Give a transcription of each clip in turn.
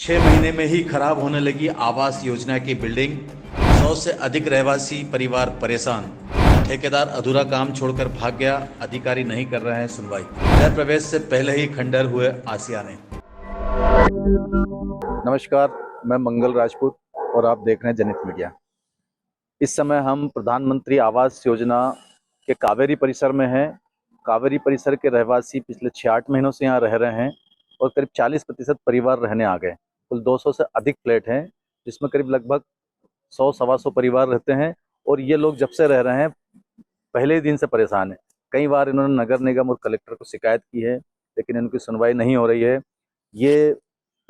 6 महीने में ही खराब होने लगी आवास योजना की बिल्डिंग। 100 से अधिक रहवासी परिवार परेशान। ठेकेदार अधूरा काम छोड़कर भाग गया। अधिकारी नहीं कर रहे हैं सुनवाई। गृह प्रवेश से पहले ही खंडर हुए आशियाने। नमस्कार, मैं मंगल राजपूत और आप देख रहे हैं जनहित मीडिया। इस समय हम प्रधानमंत्री आवास योजना के कावेरी परिसर में हैं। कावेरी परिसर के रहवासी पिछले 6-8 महीनों से यहाँ रह रहे हैं और करीब 40% परिवार रहने आ गए। कुल 200 से अधिक फ्लैट हैं, जिसमें करीब लगभग 100-125 परिवार रहते हैं। और ये लोग जब से रह रहे हैं पहले ही दिन से परेशान हैं। कई बार इन्होंने नगर निगम और कलेक्टर को शिकायत की है, लेकिन इनकी सुनवाई नहीं हो रही है। ये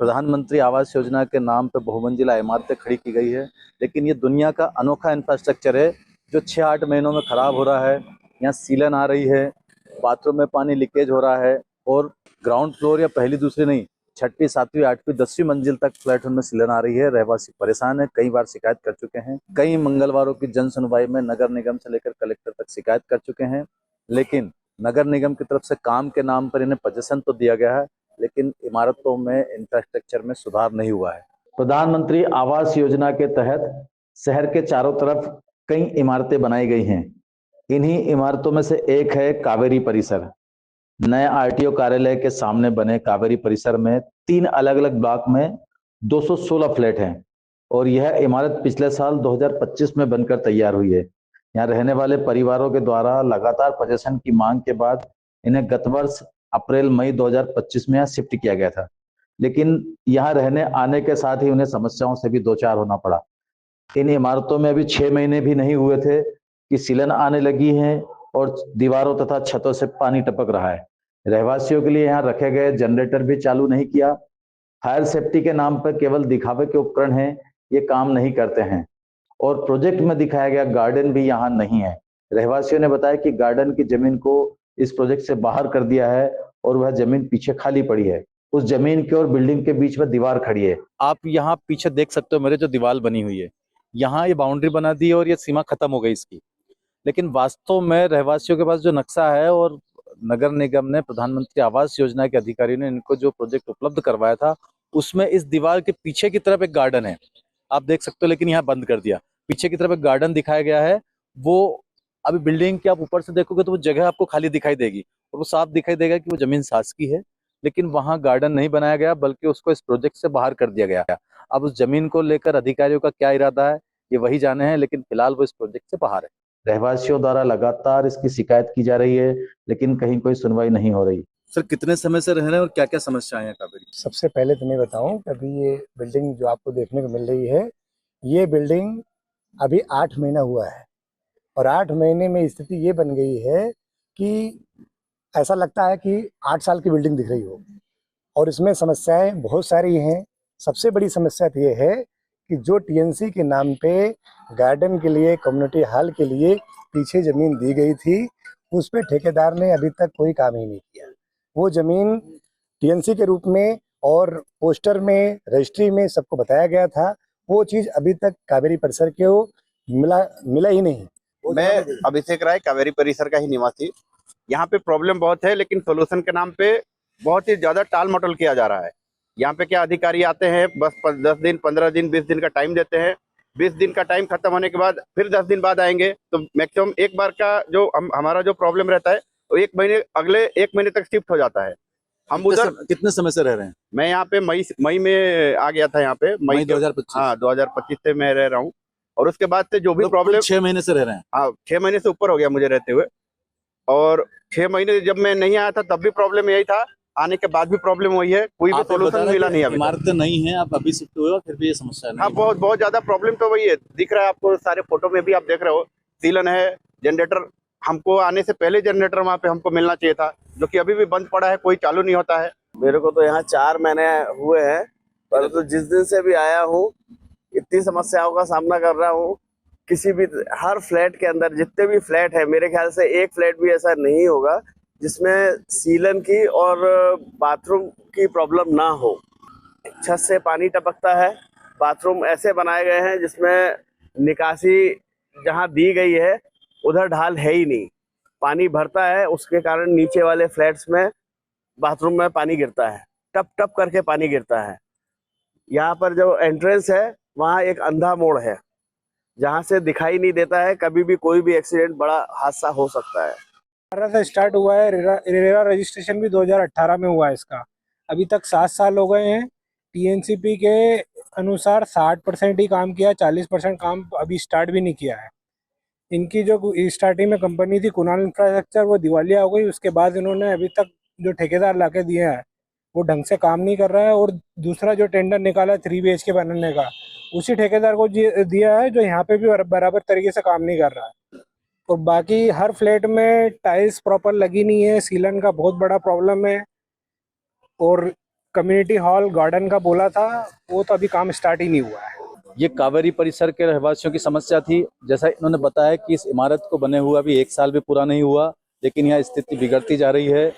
प्रधानमंत्री आवास योजना के नाम पे बहुमंजिला इमारतें खड़ी की गई है, लेकिन ये दुनिया का अनोखा इंफ्रास्ट्रक्चर है जो 6-8 महीनों में खराब हो रहा है। यहाँ सीलन आ रही है, बाथरूम में पानी लीकेज हो रहा है और ग्राउंड फ्लोर या पहली दूसरी नहीं, 6वीं 7वीं 8वीं 10वीं मंजिल तक फ्लैट उनमें सीलन आ रही है। रहवासी परेशान है, कई बार शिकायत कर चुके हैं। कई मंगलवारों की जन सुनवाई में नगर निगम से लेकर कलेक्टर तक शिकायत कर चुके हैं, लेकिन नगर निगम की तरफ से काम के नाम पर इन्हें पोजीशन तो दिया गया है, लेकिन इमारतों में इंफ्रास्ट्रक्चर में सुधार नहीं हुआ है। प्रधानमंत्री आवास योजना के तहत शहर के चारों तरफ कई इमारतें बनाई गई हैं। इन्हीं इमारतों में से एक है कावेरी परिसर। नए आरटीओ कार्यालय के सामने बने कावेरी परिसर में 3 अलग अलग ब्लॉक में 216 फ्लैट हैं और यह इमारत पिछले साल 2025 में बनकर तैयार हुई है। यहाँ रहने वाले परिवारों के द्वारा लगातार पोजीशन की मांग के बाद इन्हें गत वर्ष अप्रैल मई 2025 में यहाँ शिफ्ट किया गया था, लेकिन यहाँ रहने आने के साथ ही उन्हें समस्याओं से भी दो चार होना पड़ा। इन इमारतों में अभी 6 महीने भी नहीं हुए थे कि सीलन आने लगी है और दीवारों तथा छतों से पानी टपक रहा है। रहवासियों के लिए यहाँ रखे गए जनरेटर भी चालू नहीं किया। फायर सेफ्टी के नाम पर केवल दिखावे के उपकरण हैं, ये काम नहीं करते हैं और प्रोजेक्ट में दिखाया गया गार्डन भी यहाँ नहीं है। रहवासियों ने बताया कि गार्डन की जमीन को इस प्रोजेक्ट से बाहर कर दिया है और वह जमीन पीछे खाली पड़ी है। उस जमीन के और बिल्डिंग के बीच में दीवार खड़ी है। आप यहाँ पीछे देख सकते हो मेरे जो दीवार बनी हुई है, यहाँ ये बाउंड्री बना दी है और ये सीमा खत्म हो गई इसकी। लेकिन वास्तव में रहवासियों के पास जो नक्शा है और नगर निगम ने प्रधानमंत्री आवास योजना के अधिकारियों ने इनको जो प्रोजेक्ट उपलब्ध करवाया था, उसमें इस दीवार के पीछे की तरफ एक गार्डन है, आप देख सकते हो, लेकिन यहाँ बंद कर दिया। पीछे की तरफ एक गार्डन दिखाया गया है, वो अभी बिल्डिंग के आप ऊपर से देखोगे तो वो जगह आपको खाली दिखाई देगी और वो साफ दिखाई देगा कि वो जमीन शासकीय है, लेकिन वहां गार्डन नहीं बनाया गया बल्कि उसको इस प्रोजेक्ट से बाहर कर दिया गया। अब उस जमीन को लेकर अधिकारियों का क्या इरादा है ये वही जाने हैं, लेकिन फिलहाल वो इस प्रोजेक्ट से बाहर है। रहवासियों द्वारा लगातार इसकी शिकायत की जा रही है, लेकिन कहीं कोई सुनवाई नहीं हो रही। सर, कितने समय से रह रहे हैं और क्या क्या समस्याएं हैं कावेरी? सबसे पहले तो मैं बताऊं कि अभी ये बिल्डिंग जो आपको देखने को मिल रही है, ये बिल्डिंग अभी 8 महीना हुआ है और 8 महीने में स्थिति ये बन गई है कि ऐसा लगता है कि 8 साल की बिल्डिंग दिख रही हो। और इसमें समस्याएं बहुत सारी हैं। सबसे बड़ी समस्या तो ये है कि जो टीएनसी के नाम पे गार्डन के लिए, कम्युनिटी हॉल के लिए पीछे ज़मीन दी गई थी, उस पर ठेकेदार ने अभी तक कोई काम ही नहीं किया। वो ज़मीन टीएनसी के रूप में और पोस्टर में, रजिस्ट्री में सबको बताया गया था, वो चीज़ अभी तक कावेरी परिसर के मिला ही नहीं। मैं अभिषेक राय, कावेरी परिसर का ही निवासी। यहाँ पे प्रॉब्लम बहुत है, लेकिन सोल्यूशन के नाम पे बहुत ही ज्यादा टाल मटोल किया जा रहा है। यहाँ पे क्या अधिकारी आते हैं, बस 10 दिन, 15 दिन, 20 दिन का टाइम देते हैं। 20 दिन का टाइम खत्म होने के बाद फिर 10 दिन बाद आएंगे, तो मैक्सिमम एक बार का जो हमारा जो प्रॉब्लम रहता है वो अगले 1 महीने तक शिफ्ट हो जाता है। हम उधर कितने समय से रह रहे हैं? मैं यहाँ पे मई में आ गया था। यहाँ पे मई 2025। हाँ, 2025 से मैं रह रहा हूँ। और उसके बाद से जो भी प्रॉब्लम 6 महीने से रह रहे हैं? हाँ, 6 महीने से ऊपर हो गया मुझे रहते हुए। और 6 महीने जब मैं नहीं आया था तब भी प्रॉब्लम यही था, आने के बाद भी प्रॉब्लम वही है, कोई भी सोल्यूशन मिला नहीं। अभी इमारतें नहीं है, आप अभी शिफ्ट हुए हो, फिर भी ये समस्या नहीं? हाँ, बहुत ज्यादा प्रॉब्लम तो वही है, दिख रहा है आपको, सारे फोटो में भी आप देख रहे हो। सीलन है, जनरेटर हमको आने से पहले जनरेटर वहाँ पे हमको मिलना चाहिए था, जो कि अभी भी बंद पड़ा है, कोई चालू नहीं होता है। मेरे को तो यहाँ 4 महीने हुए हैं, परंतु जिस दिन से भी आया हूँ इतनी समस्याओं का सामना कर रहा हूँ। किसी भी, हर फ्लैट के अंदर जितने भी फ्लैट है, मेरे ख्याल से एक फ्लैट भी ऐसा नहीं होगा जिसमें सीलन की और बाथरूम की प्रॉब्लम ना हो। छत से पानी टपकता है, बाथरूम ऐसे बनाए गए हैं जिसमें निकासी जहाँ दी गई है उधर ढाल है ही नहीं, पानी भरता है, उसके कारण नीचे वाले फ्लैट्स में बाथरूम में पानी गिरता है, टप टप करके पानी गिरता है। यहाँ पर जो एंट्रेंस है वहाँ एक अंधा मोड़ है, जहाँ से दिखाई नहीं देता है, कभी भी कोई भी एक्सीडेंट, बड़ा हादसा हो सकता है। 18 से स्टार्ट हुआ है, रेरा रजिस्ट्रेशन भी 2018 में हुआ है इसका। अभी तक 7 साल हो गए हैं। टीएनसीपी के अनुसार 60% ही काम किया, 40% काम अभी स्टार्ट भी नहीं किया है। इनकी जो स्टार्टिंग में कंपनी थी कुणाल इंफ्रास्ट्रक्चर, वो दिवालिया हो गई। उसके बाद इन्होंने अभी तक जो ठेकेदार लाके दिए हैं वो ढंग से काम नहीं कर रहा है। और दूसरा जो टेंडर निकाला 3 BHK बनाने का, उसी ठेकेदार को दिया है जो यहाँ पे भी बराबर तरीके से काम नहीं कर रहा है। और बाकी हर फ्लैट में टाइल्स प्रॉपर लगी नहीं है, सीलन का बहुत बड़ा प्रॉब्लम है। और कम्युनिटी हॉल गार्डन का बोला था, वो तो अभी काम स्टार्ट ही नहीं हुआ है। ये कावेरी परिसर के रहवासियों की समस्या थी। जैसा इन्होंने बताया कि इस इमारत को बने हुआ अभी 1 साल भी पूरा नहीं हुआ, लेकिन यहाँ स्थिति बिगड़ती जा रही है।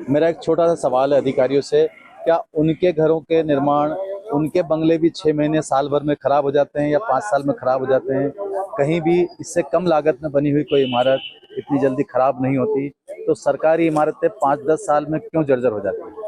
मेरा एक छोटा सा सवाल है अधिकारियों से, क्या उनके घरों के निर्माण, उनके बंगले भी 6 महीने साल भर में खराब हो जाते हैं या 5 साल में खराब हो जाते हैं? कहीं भी इससे कम लागत में बनी हुई कोई इमारत इतनी जल्दी खराब नहीं होती, तो सरकारी इमारतें 5-10 साल में क्यों जर्जर हो जाती हैं?